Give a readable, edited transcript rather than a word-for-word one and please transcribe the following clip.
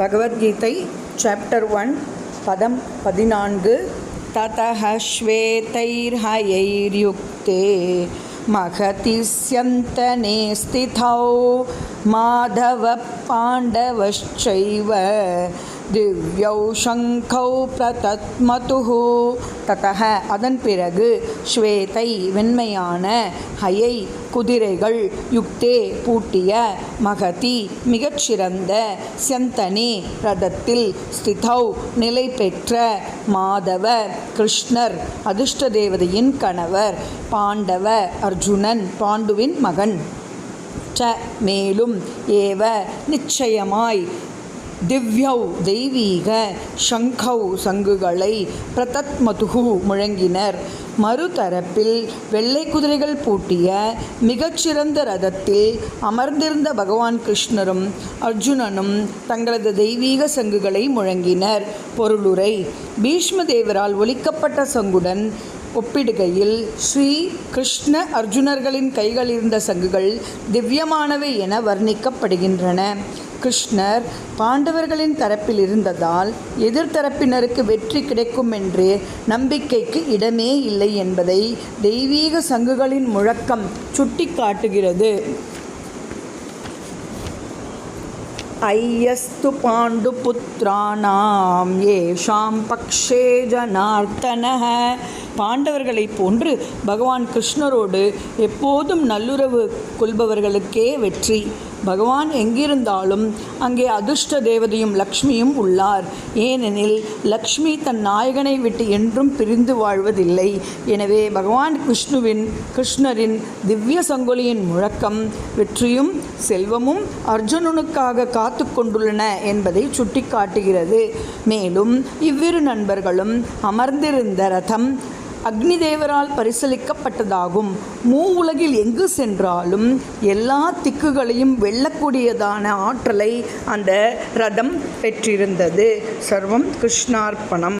Bhagavad Gita chapter 1 பதம் 14 ததஹ ஸ்வேதைர்ஹயைர்யுக்தே மகதி ஸ்யந்தனே ஸ்திதௌ மாதவ பாண்டவಶ್ಚைவ திவ்யௌ சங்கௌ பிரதத்மதுஹு. ததஹ அதன் பிறகு ஸ்வேதை வெண்மையான, ஹயை குதிரைகள், யுக்தே பூட்டிய, மகதி மிகச்சிறந்த, ஸ்யந்தனே ரதத்தில், ஸ்திதௌ நிலை பெற்ற, மாதவ கிருஷ்ணர் அதிர்ஷ்ட தேவதையின் கணவர், பாண்டவ அர்ஜுனன் பாண்டுவின் மகன், ச மேலும், ஏவ நிச்சயமாய், திவ்யௌ தெய்வீக, சங்கௌ சங்குகளை, பிரதத்மதுஹு முழங்கினர். மறுதரப்பில் வெள்ளை குதிரைகள் பூட்டிய மிகச்சிறந்த ரதத்தில் அமர்ந்திருந்த பகவான் கிருஷ்ணரும் அர்ஜுனனும் தங்களது தெய்வீக சங்குகளை முழங்கினர். பொருளுரை: பீஷ்ம தேவரால் ஒலிக்கப்பட்ட சங்குடன் ஒப்பிடுகையில் ஸ்ரீ கிருஷ்ண அர்ஜுனர்களின் கைகளிருந்த சங்குகள் திவ்யமானவை என வர்ணிக்கப்படுகின்றன. கிருஷ்ணர் பாண்டவர்களின் தரப்பில் இருந்ததால் எதிர்த்தரப்பினருக்கு வெற்றி கிடைக்கும் என்று நம்பிக்கைக்கு இடமே இல்லை என்பதை தெய்வீக சங்குகளின் முழக்கம் சுட்டிக்காட்டுகிறது. ஐயஸ்து பாண்டு புத்ராணாம் ஏஷாம் பக்ஷே ஜனார்த்தனஹ. பாண்டவர்களைப் போன்று பகவான் கிருஷ்ணரோடு எப்போதும் நல்லுறவு கொள்பவர்களுக்கே வெற்றி. பகவான் எங்கிருந்தாலும் அங்கே அதிர்ஷ்ட தேவதையும் லக்ஷ்மியும் உள்ளார். ஏனெனில் லக்ஷ்மி தன் நாயகனை விட்டு என்றும் பிரிந்து வாழ்வதில்லை. எனவே பகவான் கிருஷ்ணரின் திவ்ய சங்கொலியின் முழக்கம் வெற்றியும் செல்வமும் அர்ஜுனனுக்காக காத்து கொண்டுள்ளன என்பதை சுட்டிக்காட்டுகிறது. மேலும் இவ்விரு நண்பர்களும் அமர்ந்திருந்த ரதம் அக்னி தேவரால் பரிசளிக்கப்பட்டதாகும். உலகில் எங்கு சென்றாலும் எல்லா திக்குகளையும் வெல்லக்கூடியதான ஆற்றலை அந்த ரதம் பெற்றிருந்தது. சர்வம் கிருஷ்ணார்ப்பணம்.